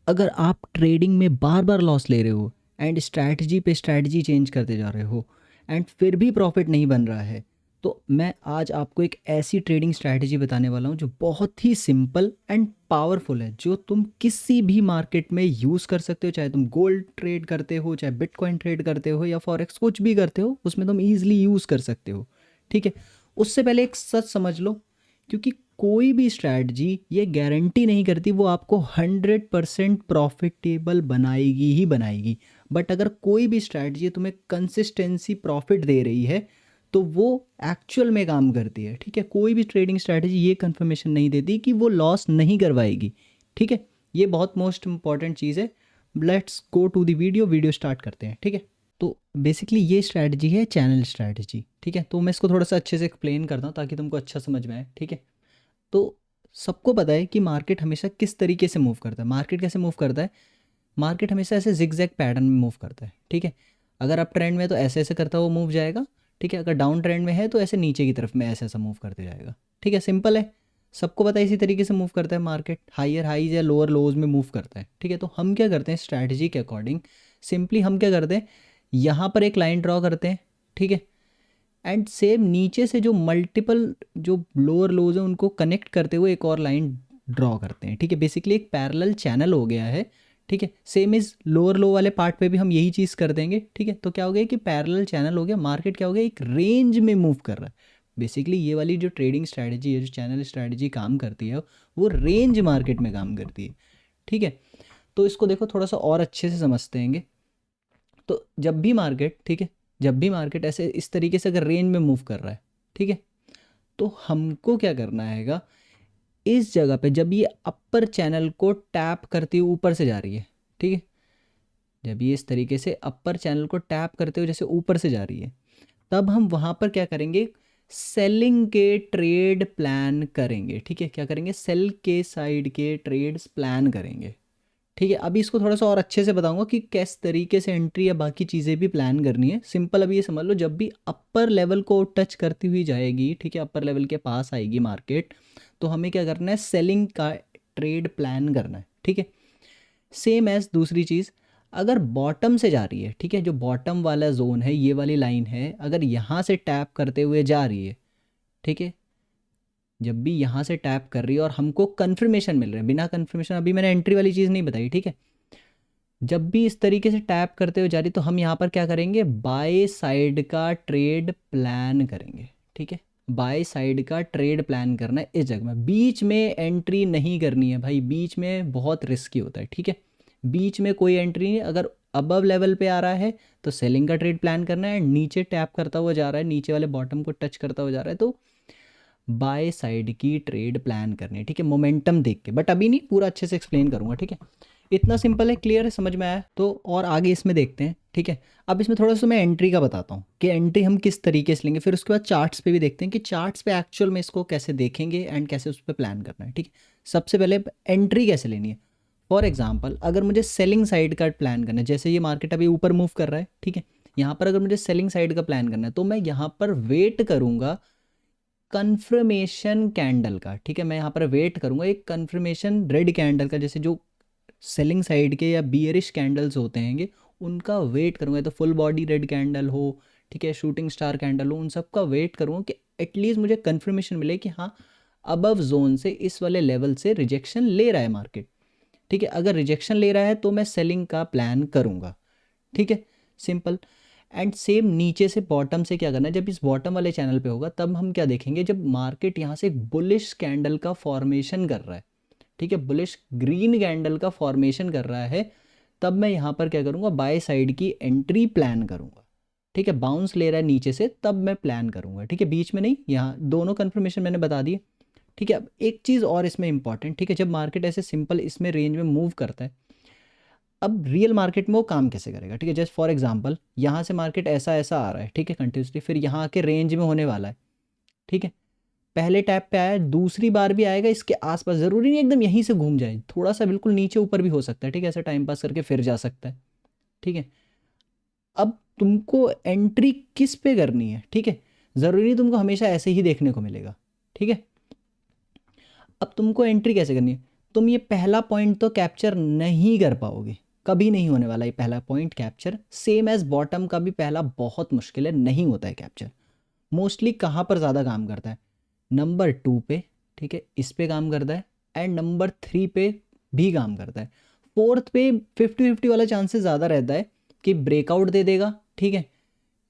अगर आप ट्रेडिंग में बार बार लॉस ले रहे हो एंड स्ट्रैटेजी पे स्ट्रैटेजी चेंज करते जा रहे हो एंड फिर भी प्रॉफिट नहीं बन रहा है, तो मैं आज आपको एक ऐसी ट्रेडिंग स्ट्रैटेजी बताने वाला हूँ जो बहुत ही सिंपल एंड पावरफुल है, जो तुम किसी भी मार्केट में यूज़ कर सकते हो। चाहे तुम गोल्ड ट्रेड करते हो, चाहे बिटकॉइन ट्रेड करते हो, या फॉरेक्स कुछ भी करते हो, उसमें तुम ईजिली यूज़ कर सकते हो। ठीक है, उससे पहले एक सच समझ लो, क्योंकि कोई भी स्ट्रैटेजी ये गारंटी नहीं करती वो आपको 100% प्रॉफिटेबल बनाएगी ही बनाएगी। बट अगर कोई भी स्ट्रैटेजी तुम्हें कंसिस्टेंसी प्रॉफिट दे रही है तो वो एक्चुअल में काम करती है। ठीक है, कोई भी ट्रेडिंग स्ट्रैटेजी ये कंफर्मेशन नहीं देती कि वो लॉस नहीं करवाएगी। ठीक है, ये बहुत मोस्ट इंपॉर्टेंट चीज़ है। Let's go to the video start करते हैं। ठीक है, तो बेसिकली ये स्ट्रैटेजी है चैनल स्ट्रैटेजी। ठीक है, तो मैं इसको थोड़ा सा अच्छे से एक्सप्लेन करता हूँ ताकि तुमको अच्छा समझ में आए। ठीक है, तो सबको पता है कि मार्केट हमेशा किस तरीके से मूव करता है। मार्केट कैसे मूव करता है? मार्केट हमेशा ऐसे जिगजैग पैटर्न में मूव करता है। ठीक है, अगर अप ट्रेंड में है तो ऐसे ऐसे करता हुआ मूव जाएगा। ठीक है, अगर डाउन ट्रेंड में है तो ऐसे नीचे की तरफ में ऐसे ऐसा मूव करते जाएगा। ठीक है, सिंपल है, सबको पता है इसी तरीके से मूव करता है मार्केट। हायर हाईज या लोअर लोज में मूव करता है। ठीक है, तो हम क्या करते हैं स्ट्रैटेजी के अकॉर्डिंग, सिंपली हम क्या करते हैं, यहाँ पर एक लाइन ड्रॉ करते हैं। ठीक है, एंड सेम नीचे से जो मल्टीपल जो लोअर लोज हैं उनको कनेक्ट करते हुए एक और लाइन ड्रॉ करते हैं। ठीक है, बेसिकली एक पैरेलल चैनल हो गया है। ठीक है, सेम इज लोअर लो वाले पार्ट पे भी हम यही चीज़ कर देंगे। ठीक है, तो क्या हो गया कि पैरेलल चैनल हो गया। मार्केट क्या हो गया, एक रेंज में मूव कर रहा है। बेसिकली ये वाली जो ट्रेडिंग स्ट्रैटेजी है, जो चैनल स्ट्रैटेजी काम करती है, वो रेंज मार्केट में काम करती है। ठीक है, तो इसको देखो थोड़ा सा और अच्छे से समझते हैं। तो जब भी मार्केट, ठीक है, जब भी मार्केट ऐसे इस तरीके से अगर रेंज में मूव कर रहा है, ठीक है, तो हमको क्या करना हैगा, इस जगह पे जब ये अपर चैनल को टैप करती हुई ऊपर से जा रही है, ठीक है, जब ये इस तरीके से अपर चैनल को टैप करते हुए जैसे ऊपर से जा रही है, तब हम वहाँ पर क्या करेंगे, सेलिंग के ट्रेड प्लान करेंगे। ठीक है, क्या करेंगे, सेल के साइड के ट्रेड्स प्लान करेंगे। ठीक है, अभी इसको थोड़ा सा और अच्छे से बताऊंगा कि किस तरीके से एंट्री या बाकी चीज़ें भी प्लान करनी है। सिंपल अभी ये समझ लो, जब भी अपर लेवल को टच करती हुई जाएगी, ठीक है, अपर लेवल के पास आएगी मार्केट, तो हमें क्या करना है, सेलिंग का ट्रेड प्लान करना है। ठीक है, सेम एज दूसरी चीज़, अगर बॉटम से जा रही है, ठीक है, जो बॉटम वाला जोन है, ये वाली लाइन है, अगर यहाँ से टैप करते हुए जा रही है, ठीक है, जब भी यहाँ से टैप कर रही है और हमको कन्फर्मेशन मिल रहा है, बिना कन्फर्मेशन, अभी मैंने एंट्री वाली चीज़ नहीं बताई, ठीक है, जब भी इस तरीके से टैप करते हुए जा रही तो हम यहाँ पर क्या करेंगे, बाय साइड का ट्रेड प्लान करेंगे। ठीक है, बाय साइड का ट्रेड प्लान करना है। इस जगह में बीच में एंट्री नहीं करनी है भाई, बीच में बहुत रिस्की होता है। ठीक है, बीच में कोई एंट्री नहीं। अगर अबव लेवल पे आ रहा है तो सेलिंग का ट्रेड प्लान करना है, नीचे टैप करता हुआ जा रहा है, नीचे वाले बॉटम को टच करता हुआ जा रहा है, तो बाय साइड की ट्रेड प्लान करनी है। ठीक है, मोमेंटम देख के, बट अभी नहीं, पूरा अच्छे से एक्सप्लेन करूंगा। ठीक है, इतना सिंपल है, क्लियर है, समझ में आया? तो और आगे इसमें देखते हैं। ठीक है, अब इसमें थोड़ा सा मैं एंट्री का बताता हूँ कि एंट्री हम किस तरीके से लेंगे, फिर उसके बाद चार्ट्स पे भी देखते हैं कि चार्ट्स पे एक्चुअल में इसको कैसे देखेंगे एंड कैसे उस पर प्लान करना है। ठीक है, सबसे पहले एंट्री कैसे लेनी है। फॉर एग्जाम्पल, अगर मुझे सेलिंग साइड का प्लान करना है, जैसे ये मार्केट अभी ऊपर मूव कर रहा है, ठीक है, यहाँ पर अगर मुझे सेलिंग साइड का प्लान करना है तो मैं यहाँ पर वेट करूँगा कन्फर्मेशन कैंडल का। ठीक है, मैं यहाँ पर वेट करूँगा एक कन्फर्मेशन रेड कैंडल का, जैसे जो सेलिंग साइड के या बियरिश कैंडल्स होते हैं उनका वेट करूँगा, तो फुल बॉडी रेड कैंडल हो, ठीक है, शूटिंग स्टार कैंडल हो, उन सब का वेट करूँगा कि एटलीस्ट मुझे कन्फर्मेशन मिले कि हाँ, अबव जोन से इस वाले लेवल से रिजेक्शन ले रहा है मार्केट। ठीक है, अगर रिजेक्शन ले रहा है तो मैं सेलिंग का प्लान करूँगा। ठीक है, सिंपल। एंड सेम नीचे से बॉटम से क्या करना है, जब इस बॉटम वाले चैनल पे होगा तब हम क्या देखेंगे, जब मार्केट यहाँ से एक बुलिश कैंडल का फॉर्मेशन कर रहा है, ठीक है, बुलिश ग्रीन कैंडल का फॉर्मेशन कर रहा है, तब मैं यहाँ पर क्या करूँगा, बाय साइड की एंट्री प्लान करूँगा। ठीक है, बाउंस ले रहा है नीचे से तब मैं प्लान करूँगा। ठीक है, बीच में नहीं, यहाँ दोनों कन्फर्मेशन मैंने बता दिए। ठीक है, अब एक चीज़ और इसमें इंपॉर्टेंट, ठीक है, जब मार्केट ऐसे सिंपल इसमें रेंज में मूव करता है, अब रियल मार्केट में वो काम कैसे करेगा। ठीक है, जस्ट फॉर एग्जांपल, यहाँ से मार्केट ऐसा ऐसा आ रहा है, ठीक है, कंटिन्यूसली, फिर यहाँ आके रेंज में होने वाला है। ठीक है, पहले टैप पे आया, दूसरी बार भी आएगा इसके आसपास, ज़रूरी नहीं एकदम यहीं से घूम जाए, थोड़ा सा बिल्कुल नीचे ऊपर भी हो सकता है। ठीक है, ऐसे टाइम पास करके फिर जा सकता है। ठीक है, अब तुमको एंट्री किस पे करनी है, ठीक है, ज़रूरी नहीं तुमको हमेशा ऐसे ही देखने को मिलेगा। ठीक है, अब तुमको एंट्री कैसे करनी है, तुम ये पहला पॉइंट तो कैप्चर नहीं कर पाओगे, कभी नहीं होने वाला ये पहला point capture. Same as bottom का भी पहला बहुत मुश्किल है, नहीं होता है कैप्चर। मोस्टली कहाँ पर ज़्यादा काम करता है, नंबर 2 पे, ठीक है, इस पे काम करता है, एंड नंबर 3 पे भी काम करता है। फोर्थ पे 50-50 वाला चांसेस ज़्यादा रहता है कि ब्रेकआउट दे देगा, ठीक है,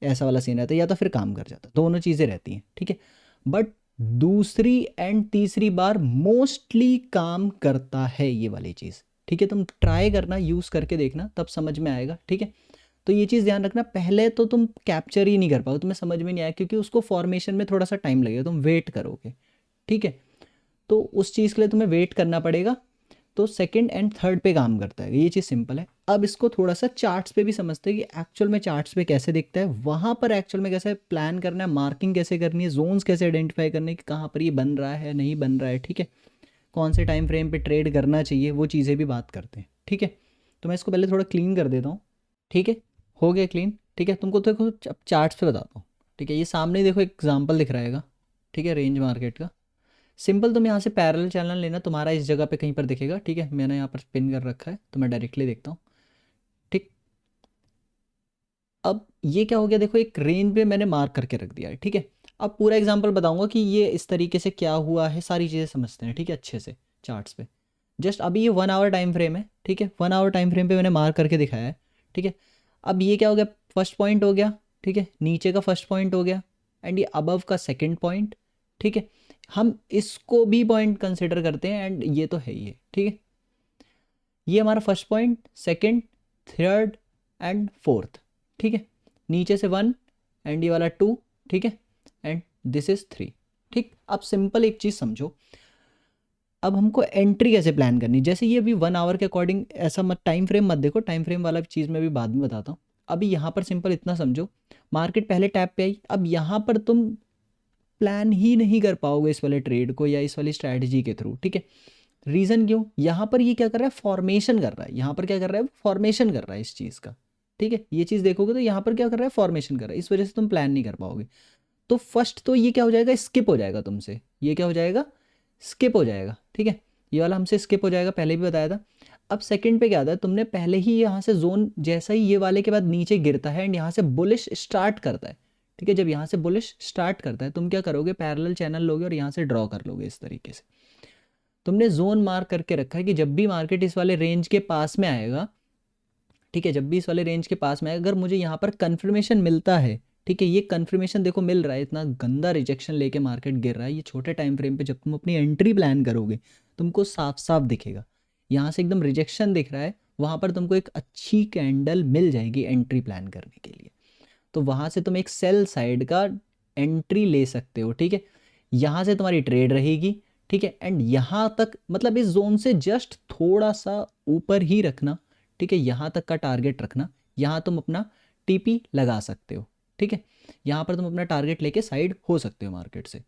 ऐसा वाला सीन रहता है, या तो फिर काम कर जाता है, दोनों चीज़ें रहती हैं, ठीक है। बट दूसरी एंड तीसरी बार मोस्टली काम करता है ये वाली चीज़, ठीक है। तुम ट्राई करना, यूज़ करके देखना, तब समझ में आएगा, ठीक है। तो ये चीज़ ध्यान रखना, पहले तो तुम कैप्चर ही नहीं कर पाओगे, तुम्हें समझ में नहीं आया, क्योंकि उसको फॉर्मेशन में थोड़ा सा टाइम लगेगा, तुम वेट करोगे, ठीक है। तो उस चीज़ के लिए तुम्हें वेट करना पड़ेगा। तो सेकंड एंड थर्ड पे काम करता है, ये चीज़ सिंपल है। अब इसको थोड़ा सा चार्ट्स पे भी समझते हैं कि एक्चुअल में चार्ट्स पे कैसे दिखता है, वहाँ पर एक्चुअल में कैसे प्लान करना है, मार्किंग कैसे करनी है, जोन्स कैसे आइडेंटिफाई करने कि कहाँ पर ये बन रहा है नहीं बन रहा है, ठीक है, कौन से टाइम फ्रेम पे ट्रेड करना चाहिए, वो चीज़ें भी बात करते हैं, ठीक है। तो मैं इसको पहले थोड़ा क्लीन कर देता हूँ, ठीक है, हो गया क्लीन, ठीक है। तुमको देखो अब चार्ट्स पे बताता हूँ, ठीक है। ये सामने देखो एग्जाम्पल दिख रहेगा, ठीक है, रेंज मार्केट का। सिंपल, तुम यहाँ से पैरेलल चैनल लेना, तुम्हारा इस जगह पे कहीं पर दिखेगा, ठीक है। मैंने यहाँ पर पिन कर रखा है तो मैं डायरेक्टली देखता हूँ, ठीक। अब ये क्या हो गया, देखो एक रेंज पे मैंने मार्क करके रख दिया है, ठीक है। अब पूरा एग्जांपल बताऊंगा कि ये इस तरीके से क्या हुआ है, सारी चीज़ें समझते हैं, ठीक है, अच्छे से चार्ट्स पे। जस्ट अभी ये 1 आवर टाइम फ्रेम है, ठीक है, 1 आवर टाइम फ्रेम पे मैंने मार्क करके दिखाया है, ठीक है। अब ये क्या हो गया, फर्स्ट पॉइंट हो गया, ठीक है, नीचे का फर्स्ट पॉइंट हो गया, एंड ये अबव का सेकेंड पॉइंट, ठीक है। हम इसको भी पॉइंट कंसिडर करते हैं, एंड ये तो है ही है, ठीक है। ये हमारा first point, second, third and fourth, ठीक है। नीचे से 1 एंड ये वाला 2, ठीक है, एंड दिस इज 3, ठीक। अब सिंपल एक चीज़ समझो, अब हमको एंट्री कैसे प्लान करनी, जैसे ये अभी 1 आवर के अकॉर्डिंग, ऐसा मत टाइम फ्रेम मत देखो, टाइम फ्रेम वाला चीज़ मैं भी बाद में बताता हूँ। अभी यहाँ पर सिंपल इतना समझो, मार्केट पहले टैप पे आई, अब यहाँ पर तुम प्लान ही नहीं कर पाओगे इस वाले ट्रेड को या इस वाली स्ट्रैटेजी के थ्रू, ठीक है। रीज़न क्यों, यहाँ पर ये क्या कर रहा है, फॉर्मेशन कर रहा है, यहाँ पर क्या कर रहा है, फॉर्मेशन कर रहा है इस चीज़ का, ठीक है। ये चीज़ देखोगे तो यहाँ पर क्या कर रहा है, फॉर्मेशन कर रहा है, इस वजह से तुम प्लान नहीं कर पाओगे। तो फर्स्ट तो ये क्या हो जाएगा, स्किप हो जाएगा तुमसे, ये क्या हो जाएगा, स्किप हो जाएगा, ठीक है। ये वाला हमसे स्किप हो जाएगा, पहले भी बताया था। अब सेकंड पे क्या आता है, तुमने पहले ही यहाँ से जोन, जैसा ही ये वाले के बाद नीचे गिरता है एंड यहाँ से बुलिश स्टार्ट करता है, ठीक है। जब यहाँ से बुलिश स्टार्ट करता है, तुम क्या करोगे, पैरेलल चैनल लोगे और यहाँ से ड्रॉ कर लोगे इस तरीके से। तुमने जोन मार्क करके रखा है कि जब भी मार्केट इस वाले रेंज के पास में आएगा, ठीक है, जब भी इस वाले रेंज के पास में आएगा, अगर मुझे यहाँ पर कन्फर्मेशन मिलता है, ठीक है, ये कन्फर्मेशन देखो मिल रहा है, इतना गंदा रिजेक्शन लेके मार्केट गिर रहा है, ये छोटे टाइम फ्रेम पे जब तुम अपनी एंट्री प्लान करोगे, तुमको साफ साफ दिखेगा, यहाँ से एकदम रिजेक्शन दिख रहा है, वहाँ पर तुमको एक अच्छी कैंडल मिल जाएगी एंट्री प्लान करने के लिए। तो वहाँ से तुम एक सेल साइड का एंट्री ले सकते हो, ठीक है। यहाँ से तुम्हारी ट्रेड रहेगी, ठीक है, एंड यहाँ तक, मतलब इस जोन से जस्ट थोड़ा सा ऊपर ही रखना, ठीक है, यहाँ तक का टारगेट रखना, यहाँ तुम अपना टीपी लगा सकते हो, ठीक है। यहाँ पर तुम अपना टारगेट लेके साइड हो सकते हो मार्केट से।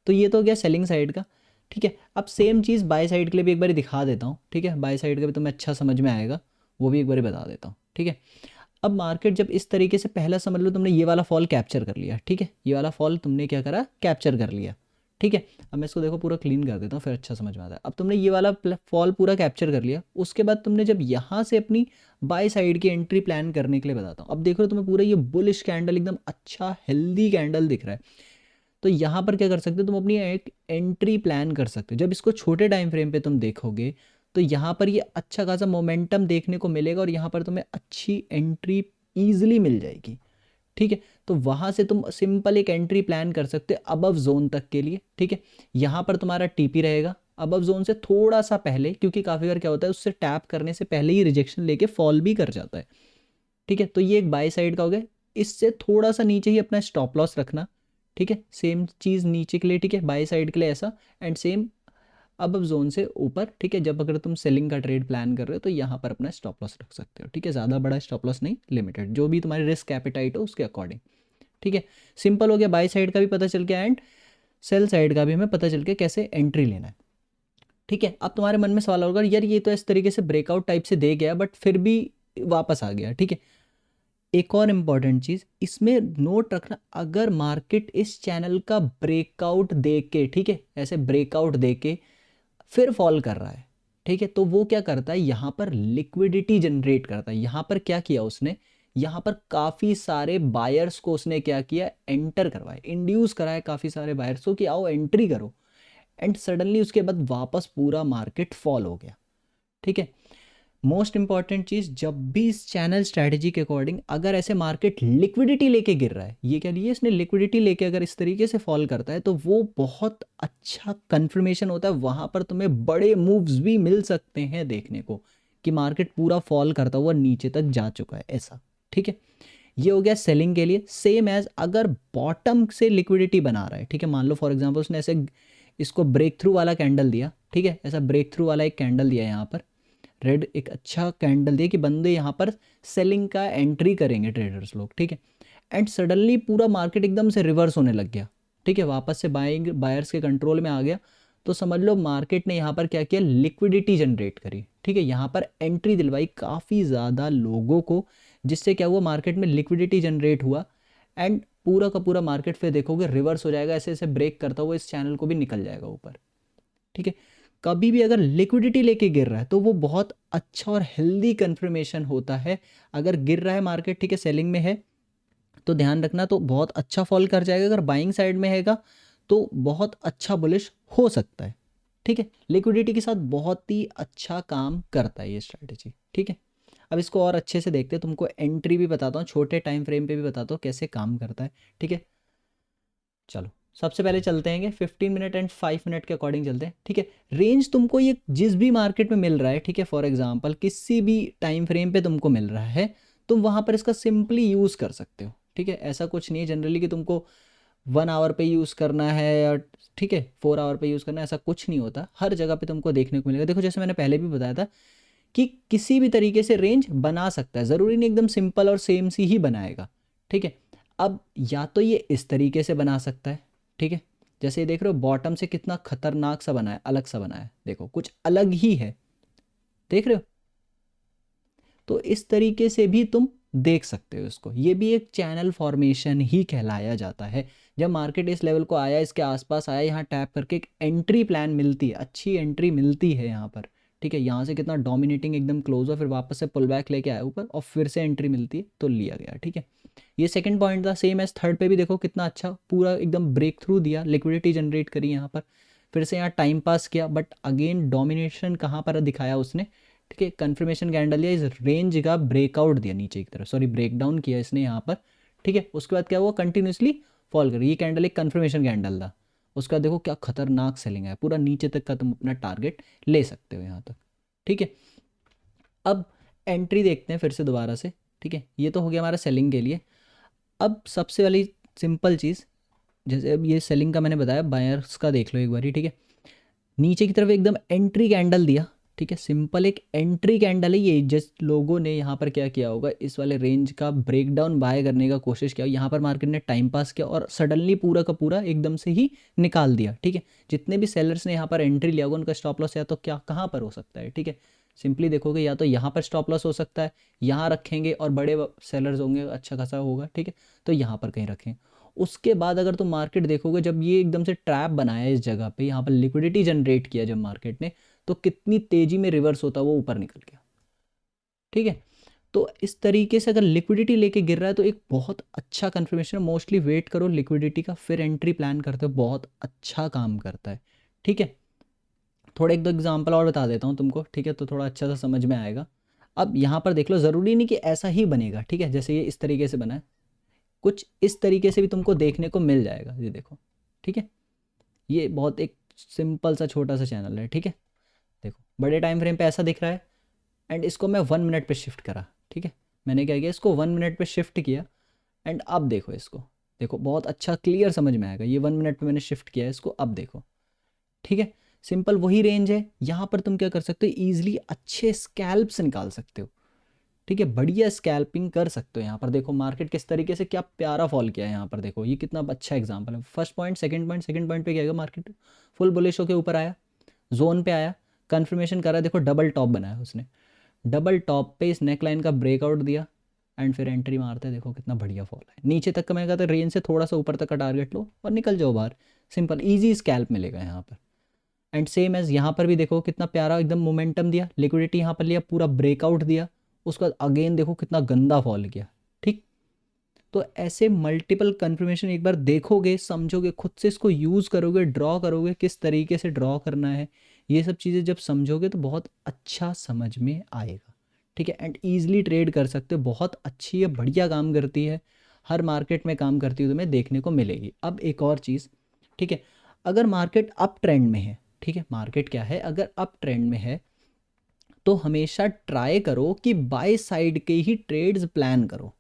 तो ये तो हो गया सेलिंग साइड का, ठीक है। अब सेम चीज़ बाय साइड के लिए भी एक बार दिखा देता हूँ, ठीक है, बाय साइड का भी तुम्हें अच्छा समझ में आएगा, वो भी एक बार बता देता हूँ, ठीक है। अब मार्केट जब इस तरीके से, पहला समझ लो तुमने ये वाला फॉल कैप्चर कर लिया, ठीक है, ये वाला फॉल तुमने क्या करा, कैप्चर कर लिया, ठीक है। अब मैं इसको देखो पूरा क्लीन कर देता हूँ, फिर अच्छा समझ में आता है। अब तुमने ये वाला फॉल पूरा कैप्चर कर लिया, उसके बाद तुमने जब यहाँ से अपनी बाय साइड की एंट्री प्लान करने के लिए बताता हूँ, अब देख रहे हो तुम्हें पूरा ये बुलिश कैंडल एकदम अच्छा हेल्दी कैंडल दिख रहा है, तो यहाँ पर क्या कर सकते हो, तुम अपनी एक एंट्री प्लान कर सकते हो। जब इसको छोटे टाइम फ्रेम पे तुम देखोगे तो यहाँ पर ये अच्छा खासा मोमेंटम देखने को मिलेगा और यहाँ पर तुम्हें अच्छी एंट्री ईजिली मिल जाएगी, ठीक है। तो वहाँ से तुम सिंपल एक एंट्री प्लान कर सकते हो अबव जोन तक के लिए, ठीक है। यहाँ पर तुम्हारा टीपी रहेगा अबव जोन से थोड़ा सा पहले, क्योंकि काफ़ी बार क्या होता है, उससे टैप करने से पहले ही रिजेक्शन लेके फॉल भी कर जाता है, ठीक है। तो ये एक बाय साइड का हो गया, इससे थोड़ा सा नीचे ही अपना स्टॉप लॉस रखना, ठीक है। सेम चीज़ नीचे के लिए, ठीक है, बाय साइड के लिए ऐसा, एंड सेम अब जोन से ऊपर, ठीक है। जब अगर तुम सेलिंग का ट्रेड प्लान कर रहे हो तो यहाँ पर अपना स्टॉप लॉस रख सकते हो, ठीक है। ज़्यादा बड़ा स्टॉप लॉस नहीं, लिमिटेड, जो भी तुम्हारी रिस्क एपेटाइट हो उसके अकॉर्डिंग, ठीक है। सिंपल हो गया, बाय साइड का भी पता चल गया एंड सेल साइड का भी हमें पता चल गया कैसे एंट्री लेना है, ठीक है। अब तुम्हारे मन में सवाल होगा, यार ये तो इस तरीके से ब्रेकआउट टाइप से दे गया बट फिर भी वापस आ गया, ठीक है। एक और इम्पॉर्टेंट चीज़ इसमें नोट रखना, अगर मार्केट इस चैनल का ब्रेकआउट दे के, ठीक है, ऐसे ब्रेकआउट दे के फिर फॉल कर रहा है, ठीक है, तो वो क्या करता है, यहाँ पर लिक्विडिटी जनरेट करता है। यहाँ पर क्या किया उसने, यहाँ पर काफ़ी सारे बायर्स को उसने क्या किया, एंटर करवाए, इंड्यूस कराए काफ़ी सारे बायर्स को कि आओ एंट्री करो। एंड सडनली उसके बाद वापस पूरा मार्केट फॉल हो गया। ठीक है, मोस्ट इंपॉर्टेंट चीज़, जब भी इस चैनल स्ट्रैटेजी के अकॉर्डिंग अगर ऐसे मार्केट लिक्विडिटी लेके गिर रहा है, ये क्या लिए इसने, लिक्विडिटी लेके अगर इस तरीके से फॉल करता है, तो वो बहुत अच्छा कंफर्मेशन होता है। वहाँ पर तुम्हें बड़े मूव्स भी मिल सकते हैं देखने को, कि मार्केट पूरा फॉल करता हुआ नीचे तक जा चुका है ऐसा। ठीक है, ये हो गया सेलिंग के लिए। सेम एज अगर बॉटम से लिक्विडिटी बना रहा है, ठीक है, मान लो फॉर एग्जांपल उसने ऐसे इसको ब्रेक थ्रू वाला कैंडल दिया, ठीक है, ऐसा ब्रेक थ्रू वाला एक कैंडल दिया यहाँ पर, रेड एक अच्छा कैंडल दिया कि बंदे यहाँ पर सेलिंग का एंट्री करेंगे ट्रेडर्स लोग। ठीक है, एंड सडनली पूरा मार्केट एकदम से रिवर्स होने लग गया। ठीक है, वापस से बाइंग बायर्स के कंट्रोल में आ गया, तो समझ लो मार्केट ने यहाँ पर क्या किया, लिक्विडिटी जनरेट करी। ठीक है, यहाँ पर एंट्री दिलवाई काफ़ी ज़्यादा लोगों को, जिससे क्या हुआ, मार्केट में लिक्विडिटी जनरेट हुआ। एंड पूरा का पूरा मार्केट फिर देखोगे रिवर्स हो जाएगा, ऐसे ऐसे ब्रेक करता हुआ इस चैनल को भी निकल जाएगा ऊपर। ठीक है, कभी भी अगर लिक्विडिटी लेके गिर रहा है तो वो बहुत अच्छा और हेल्दी कंफर्मेशन होता है। अगर गिर रहा है मार्केट, ठीक है, सेलिंग में है, तो ध्यान रखना, तो बहुत अच्छा फॉल कर जाएगा। अगर बाइंग साइड में हैगा तो बहुत अच्छा बुलिश हो सकता है। ठीक है, लिक्विडिटी के साथ बहुत ही अच्छा काम करता है ये स्ट्रैटेजी। ठीक है, अब इसको और अच्छे से देखते हैं, तुमको एंट्री भी बताता हूँ, छोटे टाइम फ्रेम पे भी बताता हूँ कैसे काम करता है। ठीक है, चलो सबसे पहले चलते हैं 15 मिनट एंड 5 मिनट के अकॉर्डिंग चलते हैं। ठीक है, रेंज तुमको ये जिस भी मार्केट में मिल रहा है, ठीक है, फॉर एग्जांपल किसी भी टाइम फ्रेम पे तुमको मिल रहा है, तुम वहाँ पर इसका सिंपली यूज़ कर सकते हो। ठीक है, ऐसा कुछ नहीं है जनरली कि तुमको 1 आवर पे यूज़ करना है या ठीक है 4 आवर पे यूज़ करना है, ऐसा कुछ नहीं होता। हर जगह पे तुमको देखने को मिलेगा। देखो जैसे मैंने पहले भी बताया था कि किसी भी तरीके से रेंज बना सकता है, ज़रूरी नहीं एकदम सिंपल और सेम सी ही बनाएगा। ठीक है, अब या तो ये इस तरीके से बना सकता है, ठीक है, जैसे ये देख रहे हो बॉटम से कितना खतरनाक सा बना है, अलग सा बना है, देखो कुछ अलग ही है, देख रहे हो। तो इस तरीके से भी तुम देख सकते हो इसको, ये भी एक चैनल फॉर्मेशन ही कहलाया जाता है। जब मार्केट इस लेवल को आया, इसके आसपास आया, यहाँ टैप करके एक एंट्री प्लान मिलती है, अच्छी एंट्री मिलती है यहाँ पर। ठीक है, यहाँ से कितना डोमिनेटिंग एकदम क्लोज हो, फिर वापस से पुल बैक लेके आया ऊपर और फिर से एंट्री मिलती है तो लिया गया। ठीक है, ये सेकंड पॉइंट था। सेम एज थर्ड पे भी देखो कितना अच्छा पूरा एकदम ब्रेक थ्रू दिया, लिक्विडिटी जनरेट करी यहाँ पर, फिर से यहाँ टाइम पास किया, बट अगेन डोमिनेशन कहाँ पर दिखाया उसने, ठीक है, कंफर्मेशन कैंडल या इस रेंज का ब्रेकआउट दिया नीचे की तरफ, सॉरी ब्रेक डाउन किया इसने यहाँ पर। ठीक है, उसके बाद क्या हुआ, कंटिन्यूसली फॉल कर, ये कैंडल एक कंफर्मेशन कैंडल था। उसके बाद देखो क्या खतरनाक सेलिंग है, पूरा नीचे तक का तुम अपना टारगेट ले सकते हो यहाँ तक। ठीक है, अब एंट्री देखते हैं फिर से दोबारा से। ठीक है, ये तो हो गया हमारा सेलिंग के लिए। अब सबसे वाली सिंपल चीज़, जैसे अब ये सेलिंग का मैंने बताया, बायर्स का देख लो एक बारी। ठीक है, नीचे की तरफ एकदम एंट्री कैंडल दिया। ठीक है, सिंपल एक एंट्री कैंडल है ये, जस्ट लोगों ने यहाँ पर क्या किया होगा, इस वाले रेंज का ब्रेकडाउन बाय करने का कोशिश किया, यहाँ पर मार्केट ने टाइम पास किया और सडनली पूरा का पूरा एकदम से ही निकाल दिया। ठीक है, जितने भी सेलर्स ने यहाँ पर एंट्री लिया होगा उनका स्टॉप लॉस या तो क्या कहाँ पर हो सकता है, ठीक है, सिंपली देखोगे या तो यहाँ पर स्टॉप लॉस हो सकता है, यहाँ रखेंगे और बड़े सेलर्स होंगे अच्छा खासा होगा, ठीक है, तो यहाँ पर कहीं रखें। उसके बाद अगर तुम मार्केट देखोगे, जब ये एकदम से ट्रैप बनाया इस जगह पे, यहाँ पर लिक्विडिटी जनरेट किया जब मार्केट ने, तो कितनी तेजी में रिवर्स होता वो ऊपर निकल गया। ठीक है, तो इस तरीके से अगर लिक्विडिटी लेके गिर रहा है तो एक बहुत अच्छा कंफर्मेशन है। मोस्टली वेट करो लिक्विडिटी का, फिर एंट्री प्लान करते हो, बहुत अच्छा काम करता है। ठीक है, थोड़े एक दो एग्जांपल और बता देता हूँ तुमको, ठीक है, तो थोड़ा अच्छा सा समझ में आएगा। अब यहाँ पर देख लो, ज़रूरी नहीं कि ऐसा ही बनेगा, ठीक है, जैसे ये इस तरीके से बना है, कुछ इस तरीके से भी तुमको देखने को मिल जाएगा, ये देखो। ठीक है, ये बहुत एक सिंपल सा छोटा सा चैनल है। ठीक है, देखो बड़े टाइम फ्रेम पे ऐसा दिख रहा है, एंड इसको मैं 1 मिनट पे शिफ्ट करा। ठीक है, मैंने क्या किया, इसको 1 मिनट पे शिफ्ट किया, एंड अब देखो इसको, देखो बहुत अच्छा क्लियर समझ में आएगा, ये 1 मिनट पे मैंने शिफ्ट किया है इसको, अब देखो। ठीक है, सिंपल वही रेंज है, यहाँ पर तुम क्या कर सकते हो, ईजिली अच्छे स्कैल्प्स निकाल सकते हो। ठीक है, बढ़िया स्कैल्पिंग कर सकते हो। यहाँ पर देखो मार्केट किस तरीके से क्या प्यारा फॉल किया है, यहाँ पर देखो ये कितना अच्छा एग्जांपल है। फर्स्ट पॉइंट, सेकंड पॉइंट पे क्या होगा, मार्केट फुल बुलिश होकर ऊपर आया, जोन पे आया, कंफर्मेशन करा, देखो डबल टॉप बनाया उसने, डबल टॉप पे इस नेक लाइन का ब्रेकआउट दिया, एंड फिर एंट्री मारते हैं, देखो कितना बढ़िया फॉल है। नीचे तक का मैं कहता रेंज से थोड़ा सा ऊपर तक का टारगेट लो और निकल जाओ बाहर, सिंपल ईजी स्कैल्प मिलेगा यहाँ पर। एंड सेम एज यहाँ पर भी देखो कितना प्यारा एकदम मोमेंटम दिया, लिक्विडिटी यहाँ पर लिया, पूरा ब्रेकआउट दिया, उसके बाद अगेन देखो कितना गंदा फॉल किया। ठीक, तो ऐसे मल्टीपल कन्फर्मेशन एक बार देखोगे, समझोगे, खुद से इसको यूज़ करोगे, ड्रॉ करोगे, किस तरीके से ड्रॉ करना है, ये सब चीज़ें जब समझोगे तो बहुत अच्छा समझ में आएगा। ठीक है, एंड ईजिली ट्रेड कर सकते हो, बहुत अच्छी है, बढ़िया काम करती है, हर मार्केट में काम करती हुई तुम्हें देखने को मिलेगी। अब एक और चीज़, ठीक है, अगर मार्केट अप ट्रेंड में है, ठीक है, मार्केट क्या है, अगर अप ट्रेंड में है तो हमेशा ट्राई करो कि बाय साइड के ही ट्रेड्स प्लान करो।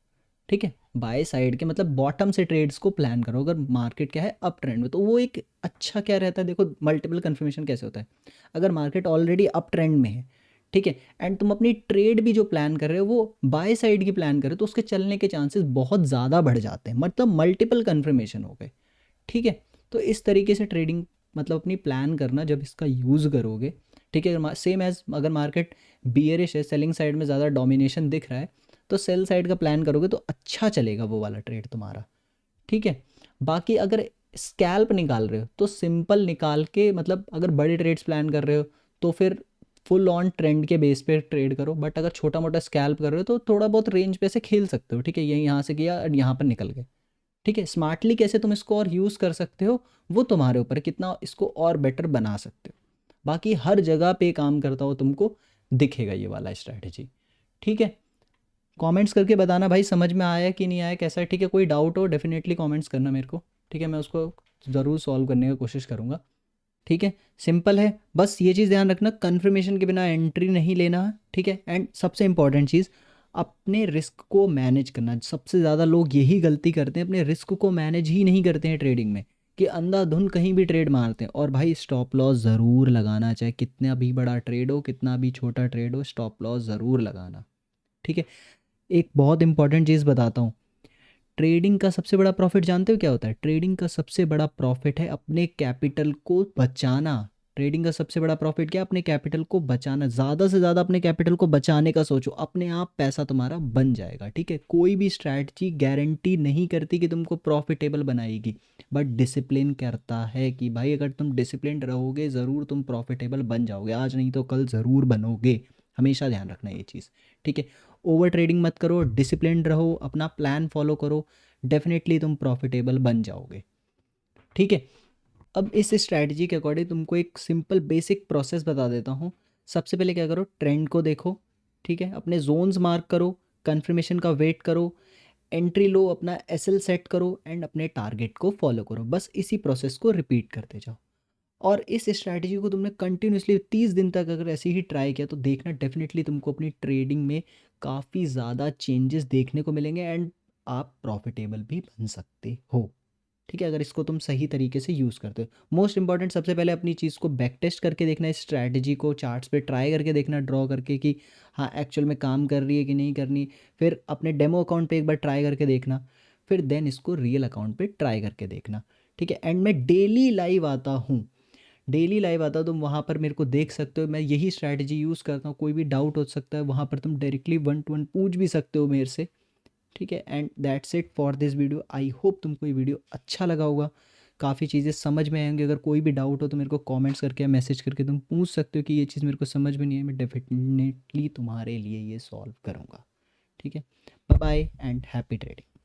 ठीक है, बाय साइड के मतलब बॉटम से ट्रेड्स को प्लान करो अगर मार्केट क्या है अप ट्रेंड में, तो वो एक अच्छा क्या रहता है। देखो मल्टीपल कन्फर्मेशन कैसे होता है, अगर मार्केट ऑलरेडी अप ट्रेंड में है, ठीक है, एंड तुम अपनी ट्रेड भी जो प्लान कर रहे हो वो बाय साइड की प्लान कर रहे हो, तो उसके चलने के चांसेस बहुत ज़्यादा बढ़ जाते हैं, मतलब मल्टीपल कन्फर्मेशन हो गए। ठीक है, तो इस तरीके से ट्रेडिंग मतलब अपनी प्लान करना जब इसका यूज़ करोगे। ठीक है, सेम एज अगर मार्केट बियरिश है, सेलिंग साइड में ज़्यादा डोमिनेशन दिख रहा है, तो सेल साइड का प्लान करोगे तो अच्छा चलेगा वो वाला ट्रेड तुम्हारा। ठीक है, बाकी अगर स्कैल्प निकाल रहे हो तो सिंपल निकाल के, मतलब अगर बड़े ट्रेड्स प्लान कर रहे हो तो फिर फुल ऑन ट्रेंड के बेस पे ट्रेड करो, बट अगर छोटा मोटा स्कैल्प कर रहे हो तो थोड़ा बहुत रेंज पे से खेल सकते हो। ठीक है, यही यहाँ से किया और यहाँ पर निकल गए। ठीक है, स्मार्टली कैसे तुम इसको और यूज़ कर सकते हो वो तुम्हारे ऊपर है, कितना इसको और बेटर बना सकते हो। बाकी हर जगह पे काम करता हो तुमको दिखेगा ये वाला स्ट्रैटेजी। ठीक है, कमेंट्स करके बताना भाई समझ में आया कि नहीं आया, कैसा है। ठीक है, कोई डाउट हो डेफिनेटली कमेंट्स करना मेरे को। ठीक है, मैं उसको ज़रूर सॉल्व करने की कोशिश करूँगा। ठीक है, सिंपल है, बस ये चीज़ ध्यान रखना, कन्फर्मेशन के बिना एंट्री नहीं लेना है। ठीक है, एंड सबसे इंपॉर्टेंट चीज़, अपने रिस्क को मैनेज करना। सबसे ज़्यादा लोग यही गलती करते हैं, अपने रिस्क को मैनेज ही नहीं करते हैं ट्रेडिंग में, कि अंधाधुन कहीं भी ट्रेड मारते हैं। और भाई स्टॉप लॉस ज़रूर लगाना, चाहे कितना भी बड़ा ट्रेड हो, कितना भी छोटा ट्रेड हो, स्टॉप लॉस ज़रूर लगाना। ठीक है, एक बहुत इंपॉर्टेंट चीज़ बताता हूँ, ट्रेडिंग का सबसे बड़ा प्रॉफिट जानते हो क्या होता है? ट्रेडिंग का सबसे बड़ा प्रॉफिट है अपने कैपिटल को बचाना। ट्रेडिंग का सबसे बड़ा प्रॉफिट क्या है? अपने कैपिटल को बचाना। ज़्यादा से ज़्यादा अपने कैपिटल को बचाने का सोचो, अपने आप पैसा तुम्हारा बन जाएगा। ठीक है, कोई भी स्ट्रैटेजी गारंटी नहीं करती कि तुमको प्रॉफिटेबल बनाएगी, बट डिसिप्लिन करता है कि भाई अगर तुम डिसिप्लिन रहोगे ज़रूर तुम प्रॉफिटेबल बन जाओगे, आज नहीं तो कल ज़रूर बनोगे। हमेशा ध्यान रखना ये चीज़। ठीक है, ओवर ट्रेडिंग मत करो, डिसिप्लिन रहो, अपना प्लान फॉलो करो, डेफिनेटली तुम प्रॉफिटेबल बन जाओगे। ठीक है, अब इस स्ट्रैटेजी के अकॉर्डिंग तुमको एक सिंपल बेसिक प्रोसेस बता देता हूँ। सबसे पहले क्या करो, ट्रेंड को देखो। ठीक है, अपने जोन्स मार्क करो, कन्फर्मेशन का वेट करो, एंट्री लो, अपना एसएल सेट करो, एंड अपने टारगेट को फॉलो करो। बस इसी प्रोसेस को रिपीट करते जाओ। और इस स्ट्रैटेजी को तुमने कंटिन्यूसली 30 दिन तक अगर ऐसे ही ट्राई किया तो देखना डेफिनेटली तुमको अपनी ट्रेडिंग में काफ़ी ज़्यादा चेंजेस देखने को मिलेंगे, एंड आप प्रॉफिटेबल भी बन सकते हो। ठीक है, अगर इसको तुम सही तरीके से यूज़ करते हो। मोस्ट इंपॉर्टेंट, सबसे पहले अपनी चीज़ को बैक टेस्ट करके देखना, इस स्ट्रैटेजी को चार्ट्स पे ट्राई करके देखना, ड्रॉ करके कि हाँ एक्चुअल में काम कर रही है कि नहीं करनी। फिर अपने डेमो अकाउंट पे एक बार ट्राई करके देखना, फिर देन इसको रियल अकाउंट पे ट्राई करके देखना। ठीक है, एंड मैं डेली लाइव आता हूँ, डेली लाइव आता हूँ, तुम वहाँ पर मेरे को देख सकते हो। मैं यही स्ट्रैटेजी यूज़ करता हूँ, कोई भी डाउट हो सकता है वहाँ पर तुम डायरेक्टली 1-to-1 पूछ भी सकते हो मेरे से। ठीक है, and that's it for this video. I hope तुमको ये वीडियो अच्छा लगा होगा, काफ़ी चीज़ें समझ में आएंगी। अगर कोई भी डाउट हो तो मेरे को कमेंट्स करके या मैसेज करके तुम पूछ सकते हो कि ये चीज़ मेरे को समझ में नहीं है, मैं डेफिनेटली तुम्हारे लिए ये सॉल्व करूँगा। ठीक है, bye bye and happy trading.